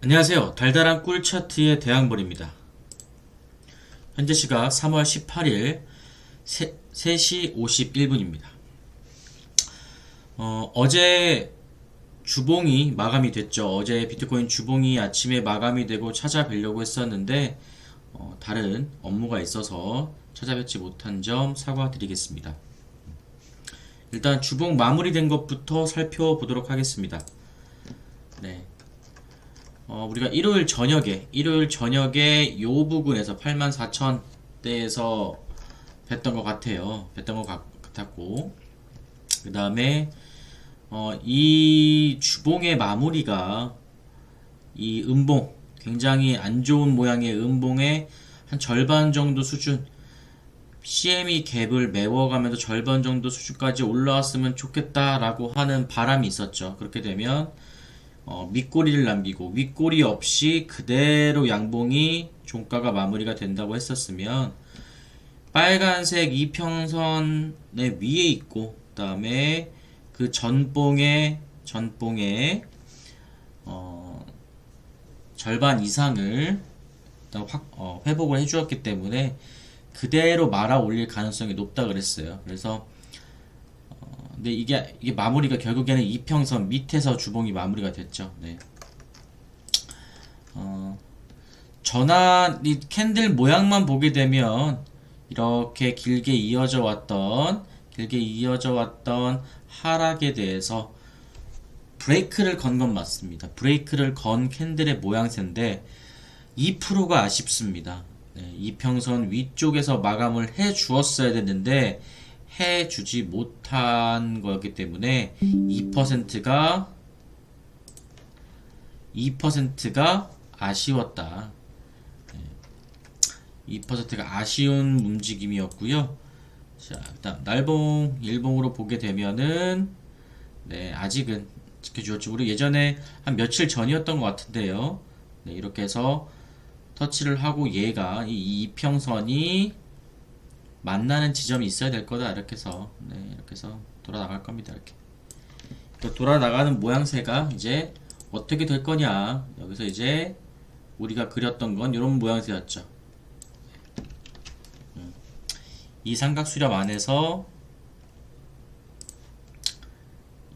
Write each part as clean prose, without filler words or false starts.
안녕하세요. 달달한 꿀 차트의 대항벌입니다. 현재 시각 3월 18일 3시 51분입니다. 어제 주봉이 마감이 됐죠. 어제 비트코인 주봉이 아침에 마감이 되고 찾아뵈려고 했었는데 다른 업무가 있어서 찾아뵙지 못한 점 사과드리겠습니다. 일단 주봉 마무리된 것부터 살펴보도록 하겠습니다. 네. 우리가 일요일 저녁에 요 부근에서 84,000대에서 뵀던 것 같아요. 뵀던 것 같았고, 그 다음에, 이 주봉의 마무리가 이 음봉, 굉장히 안 좋은 모양의 음봉의 한 절반 정도 수준, CME 갭을 메워가면서 절반 정도 수준까지 올라왔으면 좋겠다라고 하는 바람이 있었죠. 그렇게 되면, 밑꼬리를 남기고 윗꼬리 없이 그대로 양봉이 종가가 마무리가 된다고 했었으면 빨간색 이평선의 위에 있고 그 다음에 그 전봉의 절반 이상을 회복을 해주었기 때문에 그대로 말아 올릴 가능성이 높다 그랬어요. 그래서 근데 이게 마무리가 결국에는 이평선 밑에서 주봉이 마무리가 됐죠. 네. 전환 이 캔들 모양만 보게 되면 이렇게 길게 이어져 왔던 하락에 대해서 브레이크를 건 건 맞습니다. 브레이크를 건 캔들의 모양새인데 2%가 아쉽습니다. 네, 이평선 위쪽에서 마감을 해 주었어야 됐는데 해주지 못한 거였기 때문에 2%가 아쉬웠다. 2%가 아쉬운 움직임이었고요. 자, 일단 날봉, 일봉으로 보게 되면은 네, 아직은 지켜주었죠. 우리 예전에 한 며칠 전이었던 것 같은데요. 네, 이렇게 해서 터치를 하고 얘가 이 이평선이 만나는 지점이 있어야 될 거다. 이렇게 해서 네, 이렇게 해서 돌아 나갈 겁니다. 이렇게 또 돌아 나가는 모양새가 이제 어떻게 될 거냐. 여기서 이제 우리가 그렸던 건 이런 모양새였죠. 이 삼각수렴 안에서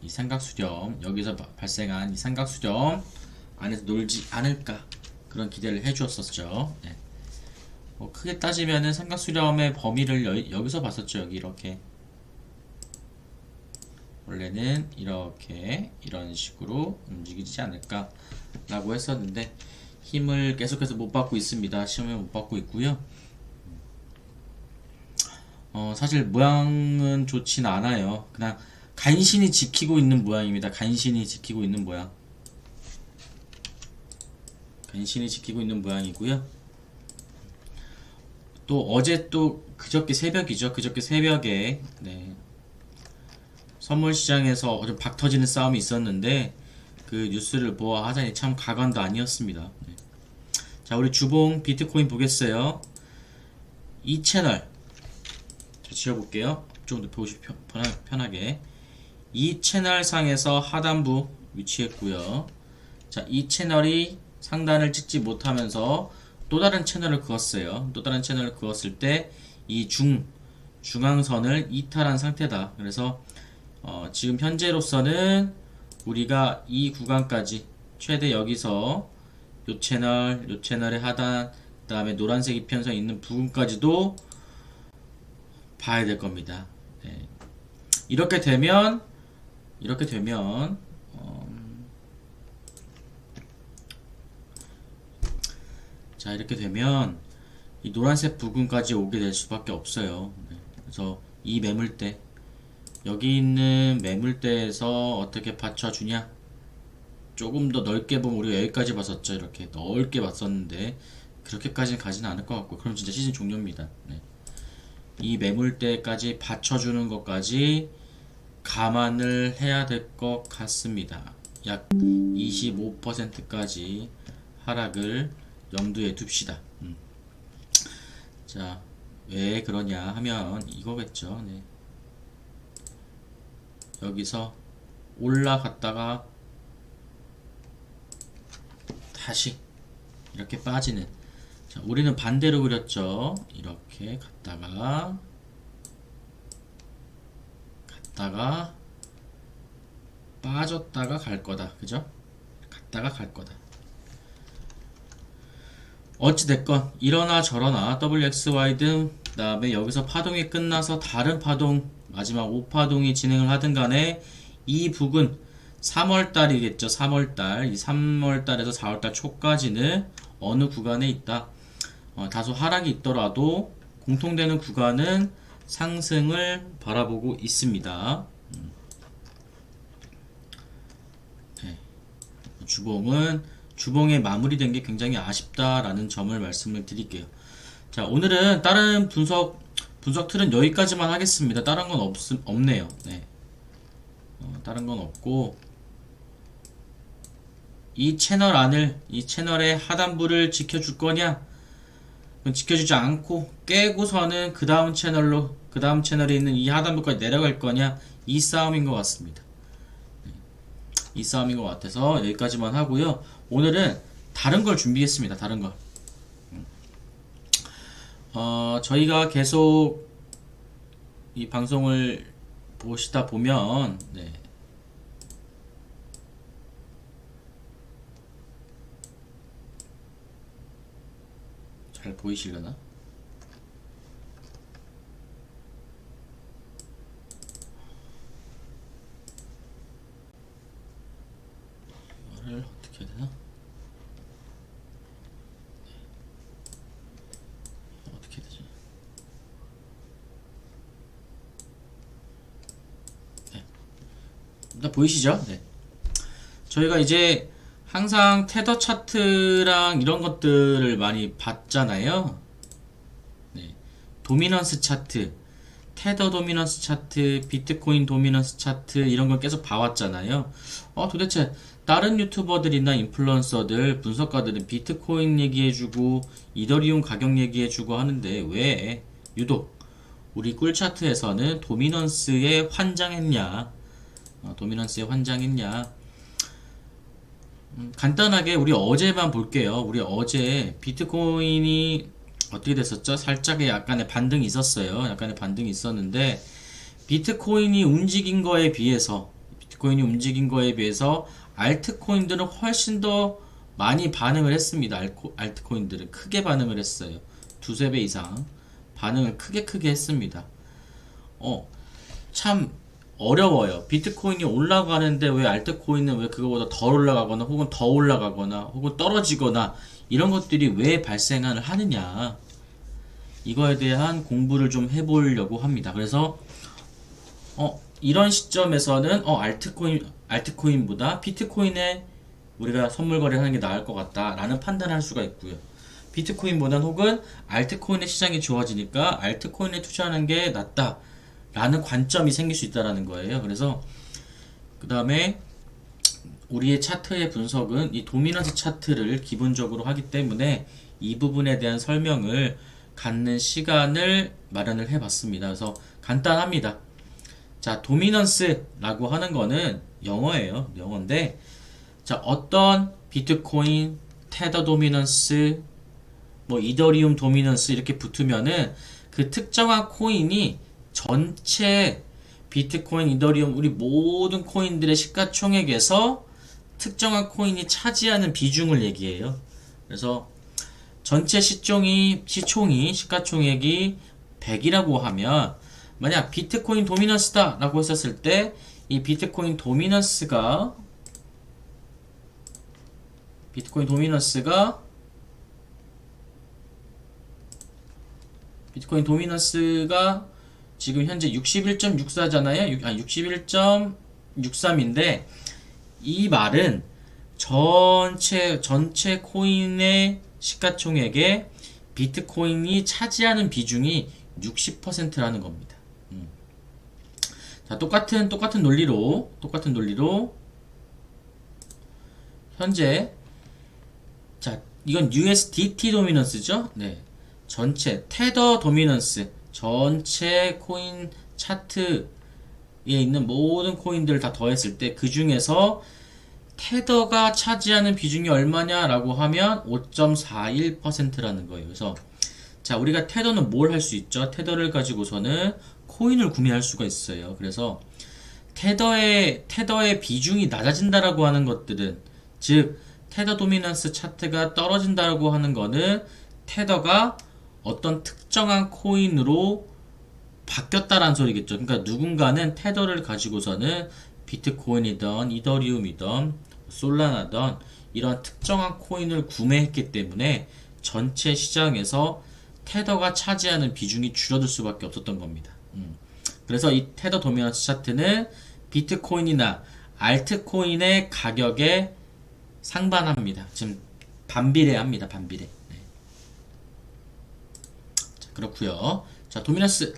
이 삼각수렴 여기서 발생한 이 삼각수렴 안에서 놀지 않을까 그런 기대를 해주었었죠. 네. 크게 따지면은 삼각수렴의 범위를 여기서 봤었죠. 여기 이렇게 원래는 이렇게 이런 식으로 움직이지 않을까 라고 했었는데 힘을 계속해서 못 받고 있습니다. 힘을 못 받고 있고요. 사실 모양은 좋진 않아요. 그냥 간신히 지키고 있는 모양입니다. 간신히 지키고 있는 모양. 간신히 지키고 있는 모양이고요. 또 어제 또 그저께 새벽이죠. 그저께 새벽에 네. 선물 시장에서 좀 박 터지는 싸움이 있었는데 그 뉴스를 보아하자니 참 가관도 아니었습니다. 네. 자, 우리 주봉 비트코인 보겠어요. 이 채널 자, 지워볼게요. 좀 더 보시기 편하게. 이 채널 상에서 하단부 위치했고요. 자, 이 채널이 상단을 찍지 못하면서 또 다른 채널을 그었어요. 또 다른 채널을 그었을 때 이 중앙선을 이탈한 상태다. 그래서 지금 현재로서는 우리가 이 구간까지 최대 여기서 요 채널의 하단, 그 다음에 노란색 이평선 있는 부분까지도 봐야 될 겁니다. 네. 이렇게 되면 자, 이렇게 되면 이 노란색 부분까지 오게 될 수밖에 없어요. 네. 그래서 이 매물대 여기 있는 매물대에서 어떻게 받쳐주냐, 조금 더 넓게 보면 우리가 여기까지 봤었죠. 이렇게 넓게 봤었는데 그렇게까지는 가지는 않을 것 같고 그럼 진짜 시즌 종료입니다. 네. 이 매물대까지 받쳐주는 것까지 감안을 해야 될 것 같습니다. 약 25%까지 하락을 염두에 둡시다. 자, 왜 그러냐 하면 이거겠죠. 네. 여기서 올라갔다가 다시 이렇게 빠지는. 자, 우리는 반대로 그렸죠. 이렇게 갔다가 빠졌다가 갈 거다. 그죠? 갔다가 갈 거다. 어찌됐건 이러나 저러나 WXY든 그 다음에 여기서 파동이 끝나서 다른 파동 마지막 5파동이 진행을 하든 간에 이 북은 3월달이겠죠. 3월달 이 3월달에서 4월달 초까지는 어느 구간에 있다. 다소 하락이 있더라도 공통되는 구간은 상승을 바라보고 있습니다. 네. 주봉의 마무리된 게 굉장히 아쉽다라는 점을 말씀을 드릴게요. 자, 오늘은 다른 분석 틀은 여기까지만 하겠습니다. 다른 건 없네요. 네. 다른 건 없고, 이 채널의 하단부를 지켜줄 거냐? 지켜주지 않고 깨고서는 그 다음 채널에 있는 이 하단부까지 내려갈 거냐? 이 싸움인 것 같습니다. 이 싸움인 것 같아서 여기까지만 하고요. 오늘은 다른 걸 준비했습니다. 다른 걸. 저희가 계속 이 방송을 보시다 보면, 네. 잘 보이시려나? 이거를 어떻게 해야 되나? 어떻게 해야 되지? 네. 일단 보이시죠? 네. 저희가 이제 항상 테더 차트랑 이런 것들을 많이 봤잖아요. 네. 도미넌스 차트, 테더 도미넌스 차트, 비트코인 도미넌스 차트 이런 걸 계속 봐왔잖아요. 도대체 다른 유튜버들이나 인플루언서들, 분석가들은 비트코인 얘기해주고 이더리움 가격 얘기해주고 하는데 왜 유독 우리 꿀 차트에서는 도미넌스에 환장했냐? 도미넌스에 환장했냐? 간단하게 우리 어제만 볼게요. 우리 어제 비트코인이 어떻게 됐었죠? 살짝의 약간의 반등이 있었어요. 약간의 반등이 있었는데 비트코인이 움직인 거에 비해서 알트코인들은 훨씬 더 많이 반응을 했습니다. 알트코인들은 크게 반응을 했어요. 두세 배 이상 반응을 크게 했습니다. 참 어려워요. 비트코인이 올라가는데 왜 알트코인은 왜 그거보다 덜 올라가거나 혹은 더 올라가거나 혹은 떨어지거나 이런 것들이 왜 발생을 하느냐, 이거에 대한 공부를 좀 해보려고 합니다. 그래서 이런 시점에서는 알트코인보다 비트코인에 우리가 선물 거래하는 게 나을 것 같다 라는 판단을 할 수가 있고요. 비트코인보다는 혹은 알트코인의 시장이 좋아지니까 알트코인에 투자하는 게 낫다 라는 관점이 생길 수 있다라는 거예요. 그래서 그 다음에 우리의 차트의 분석은 이 도미넌스 차트를 기본적으로 하기 때문에 이 부분에 대한 설명을 갖는 시간을 마련을 해봤습니다. 그래서 간단합니다. 자, 도미넌스라고 하는 거는 영어예요. 영어인데, 자, 어떤 비트코인, 테더 도미넌스, 이더리움 도미넌스 이렇게 붙으면은 그 특정한 코인이 전체 비트코인, 이더리움, 우리 모든 코인들의 시가총액에서 특정한 코인이 차지하는 비중을 얘기해요. 그래서 전체 시가총액이 100이라고 하면 만약 비트코인 도미넌스다 라고 했었을 때 이 비트코인 도미넌스가 지금 현재 61.64잖아요. 61.63인데 이 말은 전체 코인의 시가총액에 비트코인이 차지하는 비중이 60%라는 겁니다. 자, 똑같은 논리로 현재, 자, 이건 USDT 도미넌스죠? 네. 전체 테더 도미넌스, 전체 코인 차트에 있는 모든 코인들을 다 더했을 때 그 중에서 테더가 차지하는 비중이 얼마냐라고 하면 5.41%라는 거예요. 그래서 자, 우리가 테더는 뭘 할 수 있죠? 테더를 가지고서는 코인을 구매할 수가 있어요. 그래서 테더의 비중이 낮아진다라고 하는 것들은, 즉 테더 도미넌스 차트가 떨어진다라고 하는 거는 테더가 어떤 특정한 코인으로 바뀌었다라는 소리겠죠. 그러니까 누군가는 테더를 가지고서는 비트코인이던 이더리움이던 솔라나던 이런 특정한 코인을 구매했기 때문에 전체 시장에서 테더가 차지하는 비중이 줄어들 수밖에 없었던 겁니다. 그래서 이 테더 도미넌스 차트는 비트코인이나 알트코인의 가격에 상반합니다. 지금 반비례합니다. 반비례. 네. 자, 그렇고요. 자, 도미넌스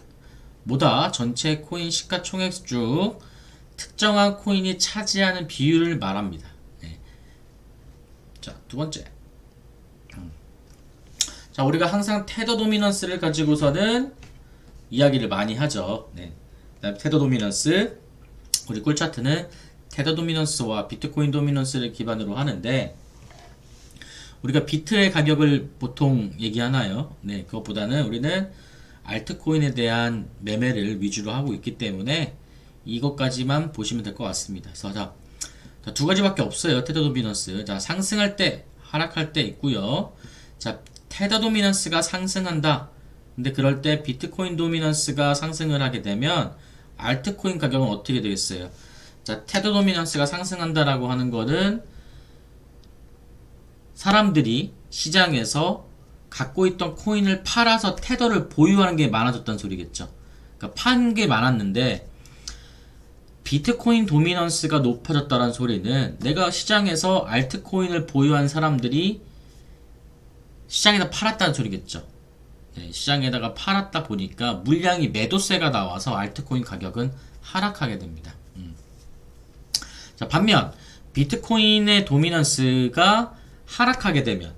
뭐다? 전체 코인 시가총액 중 특정한 코인이 차지하는 비율을 말합니다. 네. 자, 두 번째. 자, 우리가 항상 테더 도미넌스를 가지고서는 이야기를 많이 하죠. 네. 테더 도미넌스, 우리 꿀 차트는 테더 도미넌스와 비트코인 도미넌스를 기반으로 하는데, 우리가 비트의 가격을 보통 얘기하나요? 네, 그것보다는 우리는 알트코인에 대한 매매를 위주로 하고 있기 때문에 이것까지만 보시면 될 것 같습니다. 그래서 자, 두 가지밖에 없어요. 테더 도미넌스. 자, 상승할 때, 하락할 때 있고요. 자, 테더 도미넌스가 상승한다. 근데 그럴 때 비트코인 도미넌스가 상승을 하게 되면 알트코인 가격은 어떻게 되겠어요? 자, 테더 도미넌스가 상승한다라고 하는 거는 사람들이 시장에서 갖고 있던 코인을 팔아서 테더를 보유하는 게 많아졌다는 소리겠죠. 그러니까 판 게 많았는데 비트코인 도미넌스가 높아졌다는 소리는 내가 시장에서 알트코인을 보유한 사람들이 시장에다 팔았다는 소리겠죠. 네, 시장에다가 팔았다 보니까 물량이 매도세가 나와서 알트코인 가격은 하락하게 됩니다. 자, 반면 비트코인의 도미넌스가 하락하게 되면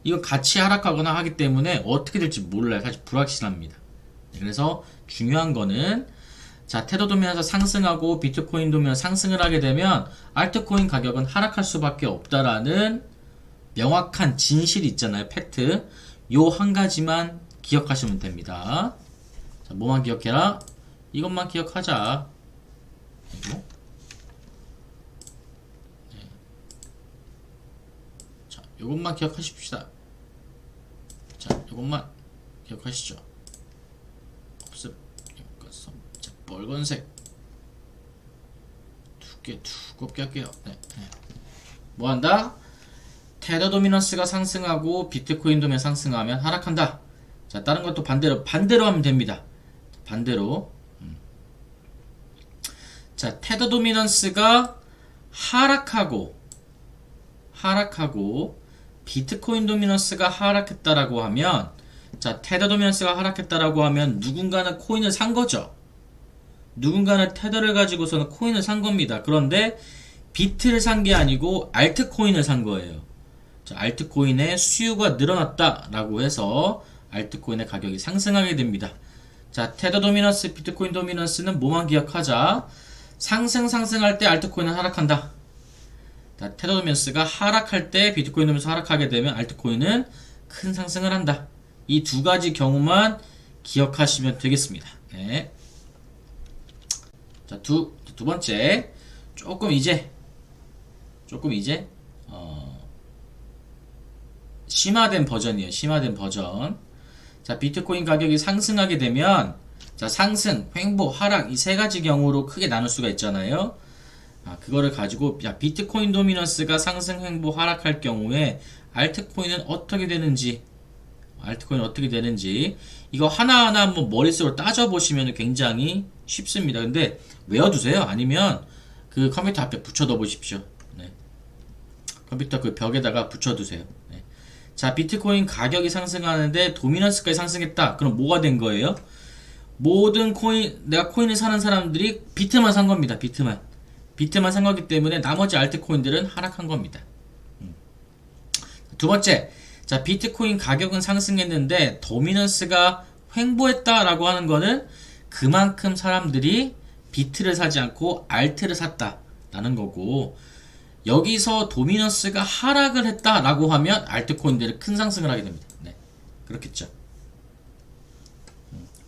이건 같이 하락하거나 하기 때문에 어떻게 될지 몰라요. 사실 불확실합니다. 네, 그래서 중요한 거는 자, 테더 도미넌스 상승하고 비트코인 도미넌스 상승을 하게 되면 알트코인 가격은 하락할 수밖에 없다라는 명확한 진실이 있잖아요. 팩트. 요 한 가지만 기억하시면 됩니다. 자, 뭐만 기억해라? 이것만 기억하자. 그리고 네. 자, 요것만 기억하십시다. 자, 요것만 기억하시죠. 없음. 자, 빨간색. 두껍게 할게요. 네. 네. 뭐 한다? 테더 도미넌스가 상승하고 비트코인 도미넌스 상승하면 하락한다. 자, 다른 것도 반대로 하면 됩니다. 반대로. 자, 테더 도미넌스가 하락하고 비트코인 도미넌스가 하락했다라고 하면, 자, 테더 도미넌스가 하락했다라고 하면 누군가는 코인을 산 거죠. 누군가는 테더를 가지고서는 코인을 산 겁니다. 그런데 비트를 산 게 아니고 알트코인을 산 거예요. 자, 알트코인의 수요가 늘어났다라고 해서 알트코인의 가격이 상승하게 됩니다. 자, 테더 도미넌스, 비트코인 도미넌스는 뭐만 기억하자. 상승할 때 알트코인은 하락한다. 자, 테더 도미넌스가 하락할 때 비트코인 도미넌스 하락하게 되면 알트코인은 큰 상승을 한다. 이 두 가지 경우만 기억하시면 되겠습니다. 네. 자, 두 번째. 조금 이제 심화된 버전이에요. 심화된 버전. 자, 비트코인 가격이 상승하게 되면, 자, 상승, 횡보, 하락 이 세 가지 경우로 크게 나눌 수가 있잖아요. 그거를 가지고 야, 비트코인 도미넌스가 상승, 횡보, 하락할 경우에 알트코인은 어떻게 되는지 이거 하나하나 한번 머릿속으로 따져보시면 굉장히 쉽습니다. 근데 외워두세요. 아니면 그 컴퓨터 앞에 붙여둬 보십시오. 네. 컴퓨터 그 벽에다가 붙여두세요. 네. 자, 비트코인 가격이 상승하는데 도미넌스까지 상승했다. 그럼 뭐가 된 거예요? 모든 내가 코인을 사는 사람들이 비트만 산 겁니다. 비트만 산 거기 때문에 나머지 알트코인들은 하락한 겁니다. 두 번째, 자, 비트코인 가격은 상승했는데 도미넌스가 횡보했다라고 하는 거는 그만큼 사람들이 비트를 사지 않고 알트를 샀다라는 거고, 여기서 도미넌스가 하락을 했다라고 하면 알트코인들이 큰 상승을 하게 됩니다. 네, 그렇겠죠.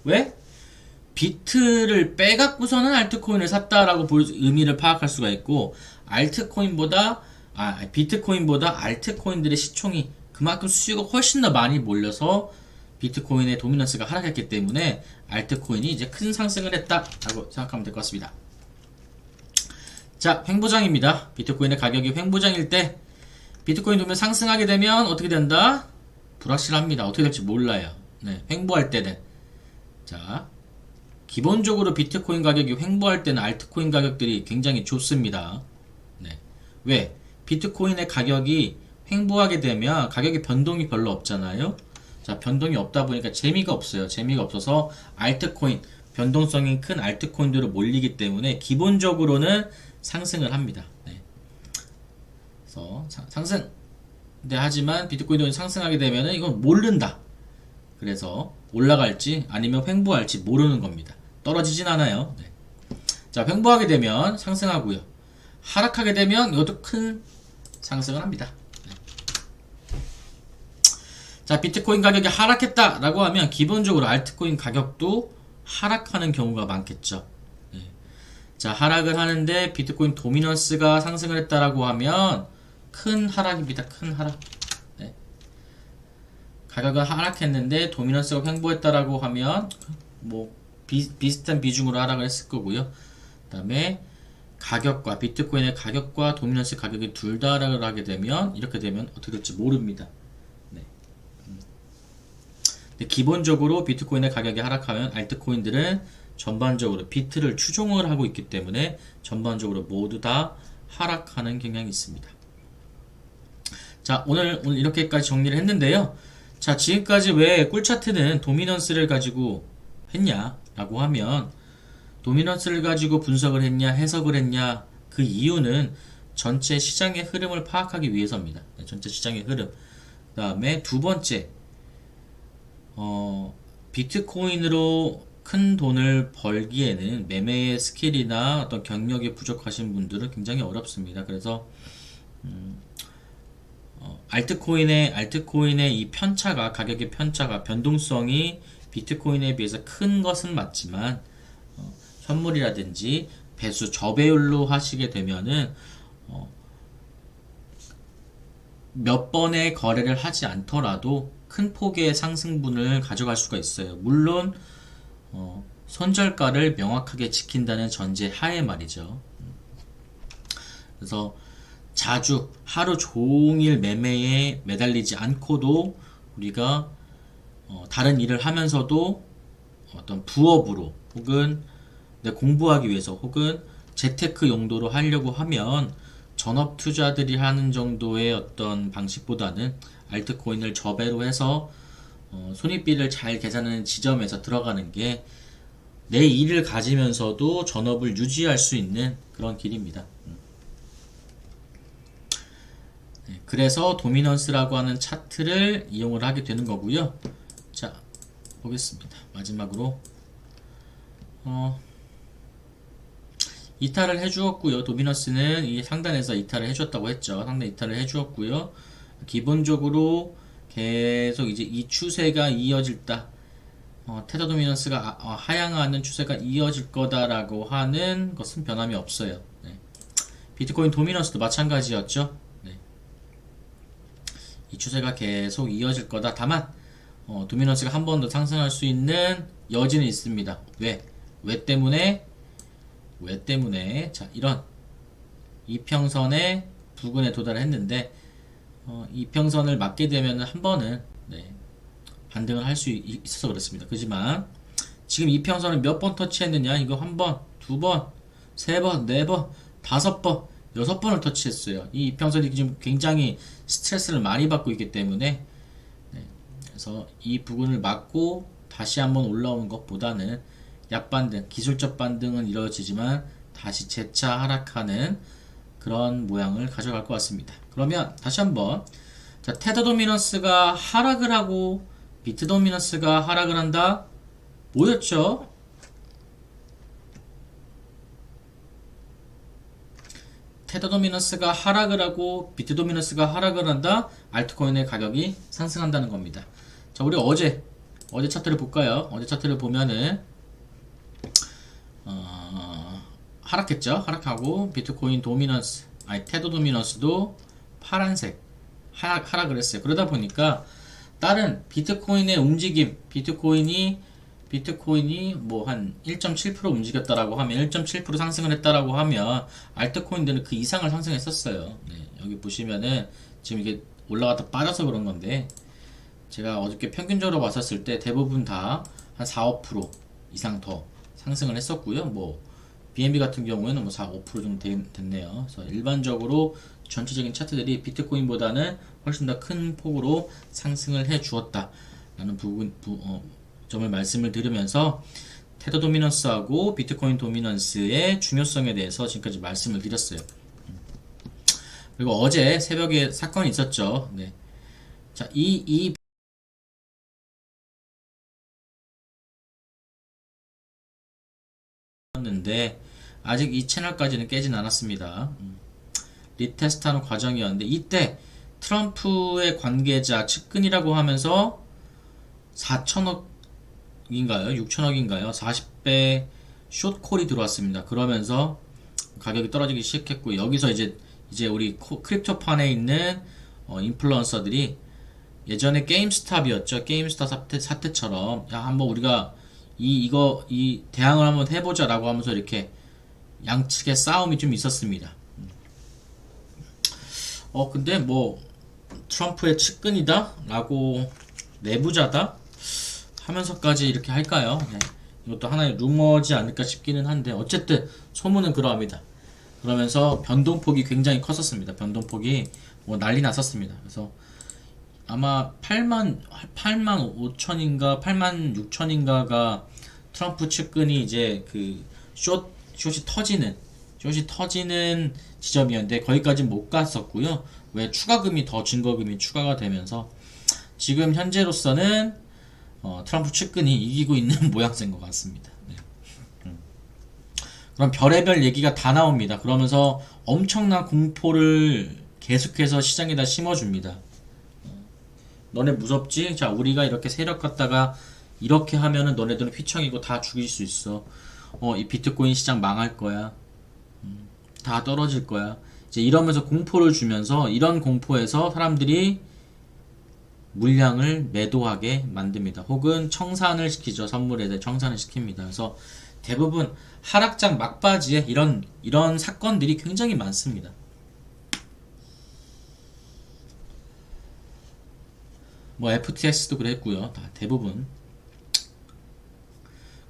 왜? 비트를 빼갖고서는 알트코인을 샀다라고 의미를 파악할 수가 있고, 비트코인보다 알트코인들의 시총이 그만큼 수요가 훨씬 더 많이 몰려서 비트코인의 도미넌스가 하락했기 때문에 알트코인이 이제 큰 상승을 했다라고 생각하면 될 것 같습니다. 자, 횡보장입니다. 비트코인의 가격이 횡보장일 때 비트코인 도면 상승하게 되면 어떻게 된다? 불확실합니다. 어떻게 될지 몰라요. 네, 횡보할 때는. 자, 기본적으로 비트코인 가격이 횡보할 때는 알트코인 가격들이 굉장히 좋습니다. 네. 왜? 비트코인의 가격이 횡보하게 되면 가격의 변동이 별로 없잖아요. 자, 변동이 없다 보니까 재미가 없어요. 재미가 없어서 알트코인, 변동성이 큰 알트코인들로 몰리기 때문에 기본적으로는 상승을 합니다. 네. 그래서 상승. 근데 하지만 비트코인이 상승하게 되면은 이건 모른다. 그래서 올라갈지 아니면 횡보할지 모르는 겁니다. 떨어지진 않아요. 네. 자, 횡보하게 되면 상승하고요. 하락하게 되면 이것도 큰 상승을 합니다. 네. 자, 비트코인 가격이 하락했다라고 하면 기본적으로 알트코인 가격도 하락하는 경우가 많겠죠. 네. 자, 하락을 하는데 비트코인 도미넌스가 상승을 했다라고 하면 큰 하락입니다. 큰 하락. 네. 가격은 하락했는데 도미넌스가 횡보했다라고 하면 뭐 비슷한 비중으로 하락을 했을 거고요. 그 다음에 가격과 비트코인의 가격과 도미넌스 가격이 둘 다 하락을 하게 되면 이렇게 되면 어떻게 될지 모릅니다. 네. 근데 기본적으로 비트코인의 가격이 하락하면 알트코인들은 전반적으로 비트를 추종을 하고 있기 때문에 전반적으로 모두 다 하락하는 경향이 있습니다. 자, 오늘 이렇게까지 정리를 했는데요. 자, 지금까지 왜 꿀차트는 도미넌스를 가지고 했냐 라고 하면, 도미넌스를 가지고 분석을 했냐 해석을 했냐, 그 이유는 전체 시장의 흐름을 파악하기 위해서입니다. 네, 전체 시장의 흐름. 그 다음에 두 번째, 비트코인으로 큰 돈을 벌기에는 매매의 스킬이나 어떤 경력이 부족하신 분들은 굉장히 어렵습니다. 그래서 알트코인의 이 편차가, 가격의 편차가, 변동성이 비트코인에 비해서 큰 것은 맞지만, 현물이라든지 배수 저배율로 하시게 되면은 몇 번의 거래를 하지 않더라도 큰 폭의 상승분을 가져갈 수가 있어요. 물론 손절가를 명확하게 지킨다는 전제 하에 말이죠. 그래서 자주 하루 종일 매매에 매달리지 않고도 우리가 다른 일을 하면서도 어떤 부업으로 혹은 공부하기 위해서 혹은 재테크 용도로 하려고 하면 전업 투자들이 하는 정도의 어떤 방식보다는 알트코인을 저배로 해서 손익비를 잘 계산하는 지점에서 들어가는 게 내 일을 가지면서도 전업을 유지할 수 있는 그런 길입니다. 네, 그래서 도미넌스라고 하는 차트를 이용을 하게 되는 거고요. 자, 보겠습니다. 마지막으로 이탈을 해주었고요. 도미넌스는 이 상단에서 이탈을 해줬다고 했죠. 상단 이탈을 해주었고요. 기본적으로 계속 이제 이 추세가 이어질다. 테더 도미넌스가 하향하는 추세가 이어질 거다라고 하는 것은 변함이 없어요. 네. 비트코인 도미넌스도 마찬가지였죠. 네. 이 추세가 계속 이어질 거다. 다만 도미넌스가 한 번 더 상승할 수 있는 여지는 있습니다. 왜 때문에? 자, 이런 이평선의 부근에 도달을 했는데 이평선을 맞게 되면 한 번은 반등을 할 수 있어서 그렇습니다. 그렇지만 지금 이평선을 몇 번 터치했느냐? 이거 한 번, 두 번, 세 번, 네 번, 다섯 번, 여섯 번을 터치했어요. 이 이평선이 지금 굉장히 스트레스를 많이 받고 있기 때문에 그래서 이 부분을 맞고 다시 한번 올라오는 것보다는 약반등, 기술적 반등은 이루어지지만 다시 재차 하락하는 그런 모양을 가져갈 것 같습니다. 그러면 다시 한번, 자, 테더 도미넌스가 하락을 하고 비트 도미넌스가 하락을 한다. 뭐였죠? 테더 도미넌스가 하락을 하고 비트 도미넌스가 하락을 한다. 알트코인의 가격이 상승한다는 겁니다. 자, 우리 어제 차트를 볼까요? 어제 차트를 보면은 하락했죠. 하락하고 비트코인 도미넌스, 테더 도미넌스도 파란색 하락을 했어요. 그러다 보니까 다른 비트코인의 움직임, 비트코인이 뭐 한 1.7% 움직였다라고 하면 1.7% 상승을 했다라고 하면 알트코인들은 그 이상을 상승했었어요. 네, 여기 보시면은 지금 이게 올라갔다 빠져서 그런 건데 제가 어저께 평균적으로 봤었을 때 대부분 다 한 4, 5% 이상 더 상승을 했었고요. 뭐 BNB 같은 경우에는 뭐 4, 5% 정도 됐네요. 그래서 일반적으로 전체적인 차트들이 비트코인보다는 훨씬 더 큰 폭으로 상승을 해 주었다라는 점을 말씀을 드리면서 테더 도미넌스하고 비트코인 도미넌스의 중요성에 대해서 지금까지 말씀을 드렸어요. 그리고 어제 새벽에 사건이 있었죠. 네. 자, 였는데 아직 이 채널까지는 깨진 않았습니다. 리테스트하는 과정이었는데 이때 트럼프의 관계자 측근이라고 하면서 4천억인가요? 6천억인가요? 40배 숏콜이 들어왔습니다. 그러면서 가격이 떨어지기 시작했고 여기서 이제 우리 크립토판에 있는 인플루언서들이 예전에 게임스탑이었죠. 게임스탑 사태처럼 야 한번 우리가 이 대항을 한번 해보자라고 하면서 이렇게 양측의 싸움이 좀 있었습니다. 근데 뭐 트럼프의 측근이다 라고 내부자다 하면서까지 이렇게 할까요? 네. 이것도 하나의 루머지 않을까 싶기는 한데 어쨌든 소문은 그러합니다. 그러면서 변동폭이 굉장히 컸었습니다. 변동폭이 뭐 난리 났었습니다. 그래서 아마 8만 5천인가 8만 6천인가가 트럼프 측근이 이제 그 숏이 터지는 지점이었는데 거기까지 못 갔었고요. 왜 추가금이 더 증거금이 추가가 되면서 지금 현재로서는 트럼프 측근이 이기고 있는 모양새인 것 같습니다. 네. 그럼 별의별 얘기가 다 나옵니다. 그러면서 엄청난 공포를 계속해서 시장에다 심어줍니다. 너네 무섭지? 자, 우리가 이렇게 세력 갖다가 이렇게 하면은 너네들은 휘청이고 다 죽일 수 있어. 이 비트코인 시장 망할 거야. 다 떨어질 거야. 이제 이러면서 공포를 주면서 이런 공포에서 사람들이 물량을 매도하게 만듭니다. 혹은 청산을 시키죠. 선물에 대해 청산을 시킵니다. 그래서 대부분 하락장 막바지에 이런 사건들이 굉장히 많습니다. 뭐 FTX도 그랬고요. 다 대부분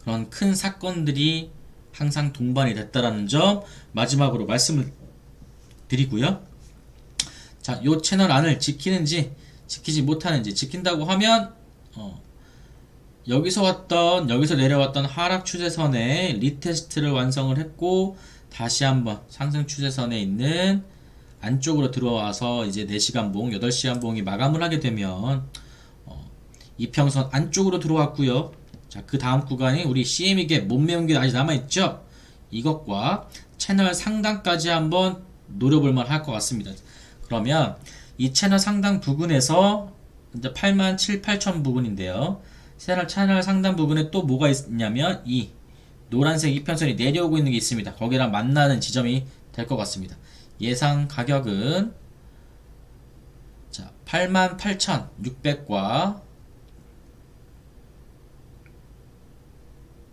그런 큰 사건들이 항상 동반이 됐다라는 점 마지막으로 말씀을 드리고요. 자, 요 채널 안을 지키는지 지키지 못하는지 지킨다고 하면 여기서 내려왔던 하락 추세선의 리테스트를 완성을 했고 다시 한번 상승 추세선에 있는 안쪽으로 들어와서 이제 4시간 봉, 8시간 봉이 마감을 하게 되면 이평선 안쪽으로 들어왔고요. 자, 그 다음 구간이 우리 CME게 못 메운 게 아직 남아있죠? 이것과 채널 상단까지 한번 노려볼만 할 것 같습니다. 그러면 이 채널 상단 부근에서 이제 8만 7, 8천 부근인데요. 채널 상단 부근에 또 뭐가 있냐면 이 노란색 이평선이 내려오고 있는 게 있습니다. 거기랑 만나는 지점이 될 것 같습니다. 예상 가격은 자 88,600과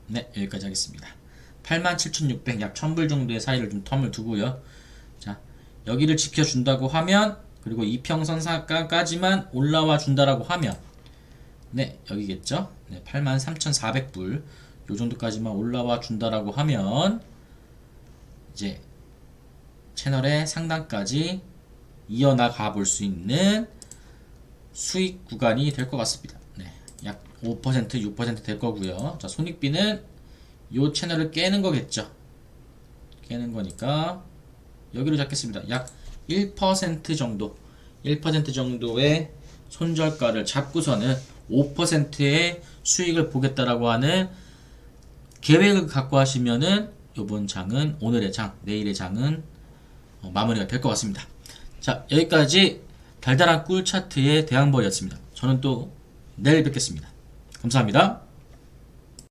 네, 여기까지 하겠습니다. 87,600, 약 1000불 정도의 사이를 좀 텀을 두고요. 자, 여기를 지켜준다고 하면, 그리고 이평선까지만 올라와 준다라고 하면, 네, 여기겠죠? 네, 83,400불, 요 정도까지만 올라와 준다라고 하면, 이제, 채널의 상단까지 이어나가 볼 수 있는 수익 구간이 될 것 같습니다. 네, 약 5%, 6% 될 거고요. 자, 손익비는 요 채널을 깨는 거겠죠. 깨는 거니까 여기로 잡겠습니다. 약 1% 정도, 1% 정도의 손절가를 잡고서는 5%의 수익을 보겠다라고 하는 계획을 갖고 하시면은 요번 장은 오늘의 장, 내일의 장은 마무리가 될 것 같습니다. 자, 여기까지 달달한 꿀 차트의 대항벌이었습니다. 저는 또 내일 뵙겠습니다. 감사합니다.